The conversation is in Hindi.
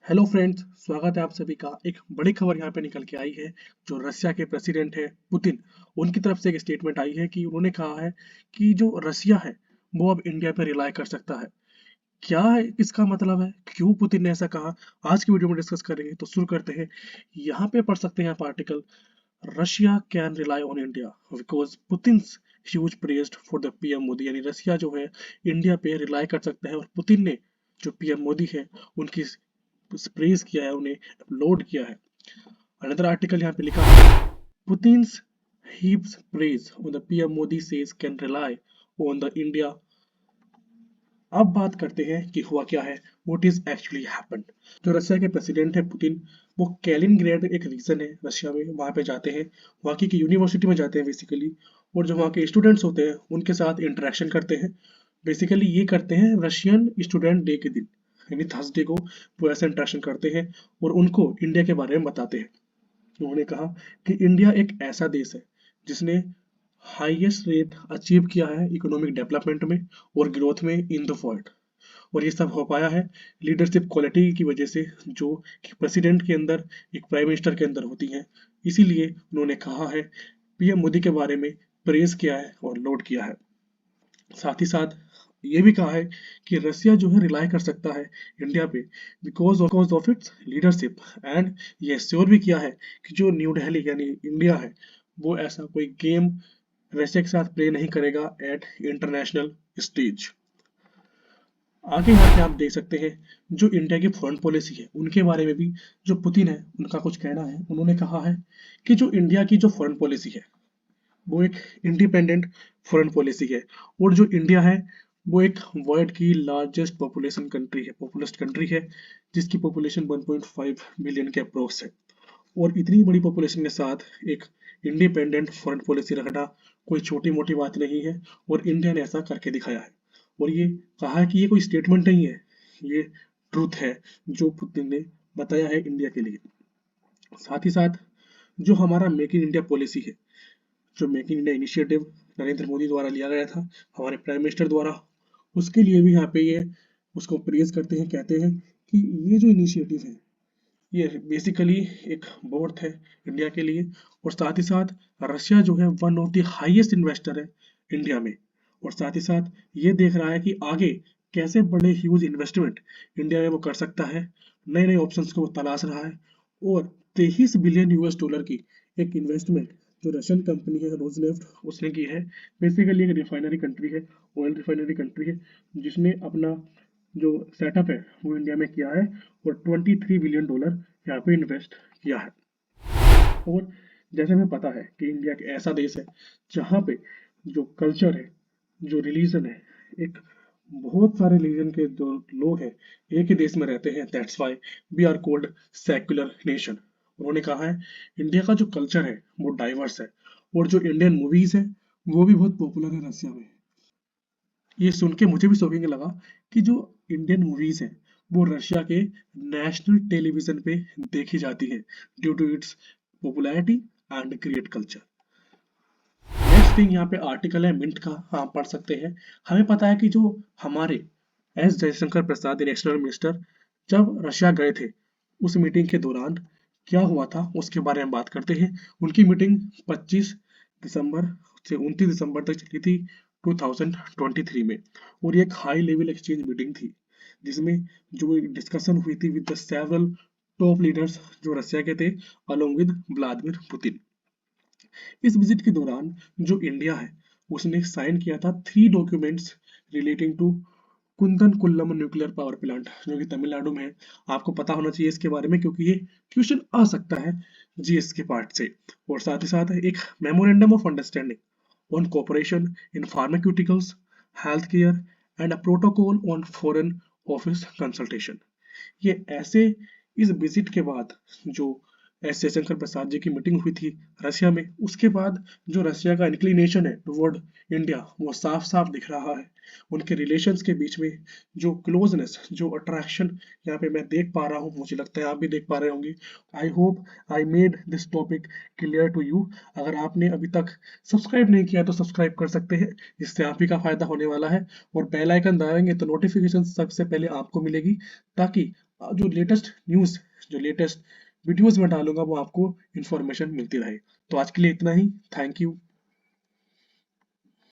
हेलो फ्रेंड्स, स्वागत है आप सभी का। एक बड़ी खबर यहाँ पे निकल के आई है। जो रशिया के प्रेसिडेंट है पुतिन, उनकी तरफ से एक स्टेटमेंट आई है कि उन्होंने कहा है कि जो रशिया है वो अब इंडिया पे रिलाई कर सकता है। क्या है इसका मतलब है, क्यों पुतिन ने ऐसा कहा, आज की वीडियो में डिस्कस करेंगे। तो शुरू करते हैं। यहाँ पे पढ़ सकते हैं आप article, Russia can rely on India because Putin's huge praised for the PM Modi. यानी रशिया जो है इंडिया पे रिलाई कर सकता है, और पुतिन ने जो पीएम मोदी है उनकी प्रेज किया है, उन्हें अपलोड किया है। अनदर आर्टिकल यहाँ पे लिखा है, पुतिन्स heaps praise on the PM Modi says can rely on the India। अब बात करते हैं कि हुआ क्या है, what is actually happened। जो रशिया के प्रेसिडेंट है पुतिन, वो कैलिनग्रेड एक रीजन है रशिया में, वहां पे जाते हैं, वहाँ की यूनिवर्सिटी में जाते हैं बेसिकली, और जो वहाँ के स्टूडेंट्स होते हैं उनके साथ इंटरेक्शन करते हैं। बेसिकली ये करते हैं रशियन स्टूडेंट डे के दिन, यानी थर्सडे को वो ऐसे इंटरेक्शन करते हैं और उनको इंडिया के बारे में बताते हैं। उन्होंने कहा कि इंडिया एक ऐसा देश है जिसने हाईएस्ट रेट अचीव किया है इकोनॉमिक डेवलपमेंट में और ग्रोथ में इन द वर्ल्ड, और ये सब हो पाया है लीडरशिप क्वालिटी की वजह से, जो कि प्रेसिडेंट के अंदर, एक प्राइम मिनिस्टर के अंदर होती हैं। इसीलिए उन्होंने कहा है, पीएम मोदी के बारे में प्रेज किया है और लोड किया है। साथ ही साथ ये भी कहा है कि रसिया जो है रिलाई कर सकता है इंडिया पे because of its leadership, and ये श्योर भी किया है कि जो न्यू दिल्ली यानी इंडिया है वो ऐसा कोई गेम रशिया के साथ प्ले नहीं करेगा एट इंटरनेशनल स्टेज। आगे यहाँ पे आप देख सकते हैं जो इंडिया की फॉरेन पॉलिसी है उनके बारे में भी जो पुतिन है उनका कुछ कहना है। उन्होंने कहा है कि जो इंडिया की जो फॉरेन पॉलिसी है वो एक इंडिपेंडेंट फॉरेन पॉलिसी है, और जो इंडिया है वो एक वर्ल्ड की लार्जेस्ट पॉपुलेशन कंट्री है, पॉपुलेस्ट कंट्री है, जिसकी पॉपुलेशन 1.5 बिलियन के अप्रोक्स है। और इतनी बड़ी पॉपुलेशन के साथ एक इंडिपेंडेंट फॉरेन पॉलिसी रखना कोई छोटी मोटी बात नहीं है, और इंडिया ने ऐसा करके दिखाया है। और ये कहा है कि ये कोई स्टेटमेंट नहीं है, ये ट्रूथ है जो पुतिन ने बताया है इंडिया के लिए। साथ ही साथ जो हमारा मेक इन इंडिया पॉलिसी है, जो make in India initiative Narendra Modi द्वारा लिया गया था, हमारे प्राइम मिनिस्टर द्वारा, उसके लिए भी यहाँ पे ये उसको प्रेज करते हैं, कहते हैं कि ये जो इनिशिएटिव है ये बेसिकली एक बहुत है इंडिया के लिए। और साथ ही साथ रशिया जो है one of the highest investor है इंडिया में, और साथ ही साथ ये देख रहा है कि आगे कैसे बड़े ह्यूज इन्वेस्टमेंट इंडिया में वो कर सकता है, नए नए ऑप्शंस को वो तलाश रहा है। और 23 बिलियन यूएस डॉलर की एक इन्वेस्टमेंट जो रशियन कंपनी है रोजनेफ्ट उसने की है। बेसिकली एक रिफाइनरी कंट्री है, ऑयल रिफाइनरी कंट्री है, जिसने अपना जो सेटअप है वो इंडिया में किया है, और 23 बिलियन डॉलर यहाँ पे इन्वेस्ट किया है। और जैसे हमें पता है कि इंडिया एक ऐसा देश है जहाँ पे जो कल्चर है, जो रिलीजन है, एक बहुत सारे रिलीजन के जो लोग हैं एक ही देश में रहते हैं, that's why we are called secular nation. उन्होंने कहा है इंडिया का जो कल्चर है वो डाइवर्स है, और जो इंडियन मूवीज है वो भी बहुत पॉपुलर है रशिया में। ये सुन के मुझे भी शॉकिंग लगा कि जो इंडियन मूवीज हैं वो रशिया के नेशनल टेलीविजन पे देखी जाती है due to its popularity and great culture. Next thing यहाँ पे आर्टिकल है मिंट का, आप पढ़ सकते हैं। हमें पता है कि जो हमारे S Jaishankar Prasad external minister जब रशिया गए थे, उस मीटिंग के दौरान क्या हुआ था उसके बारे में बात करते हैं। उनकी मीटिंग 25 दिसंबर से 29 दिसंबर तक चली थी 2023 में, और ये एक हाई लेवल एक्सचेंज मीटिंग थी जिसमें जो डिस्कशन हुई थी with the several top leaders जो रशिया के थे अलोंग विद व्लादिमीर पुतिन। इस विजिट के दौरान जो इंडिया है उसने साइन किया था 3 documents relating to Kudankulam nuclear power plant, जो कि तमिलनाडु में है। आपको पता होना चाहिए इसके बारे में क्योंकि ये क्वेश्चन आ सकता है जीएस के पार्ट से। और साथ ही साथ एक memorandum of understanding on cooperation in pharmaceuticals, health care and a protocol on foreign office consultation. ये ऐसे इस विजिट के बाद जो एस जयशंकर प्रसाद जी की मीटिंग हुई थी रशिया में, उसके बाद जो रशिया का इंक्लिनेशन है टुवर्ड इंडिया वो साफ साफ दिख रहा है। उनके रिलेशंस के बीच में जो क्लोजनेस, जो अट्रैक्शन यहाँ पे मैं देख पा रहा हूँ, मुझे लगता है आप भी देख पा रहे होंगे। I hope I made this topic clear to you. अगर आपने अभी तक सब्सक्राइब नहीं किया तो सब्सक्राइब कर सकते हैं, जिससे आप ही का फायदा होने वाला है। और बेल आइकन दबाएंगे तो नोटिफिकेशन सबसे पहले आपको मिलेगी, ताकि जो लेटेस्ट न्यूज़, जो लेटेस्ट वीडियोस मैं डालूंगा वो आपको इन्फॉर्मेशन मिलती रहे। तो आज के लिए इतना ही। Thank you.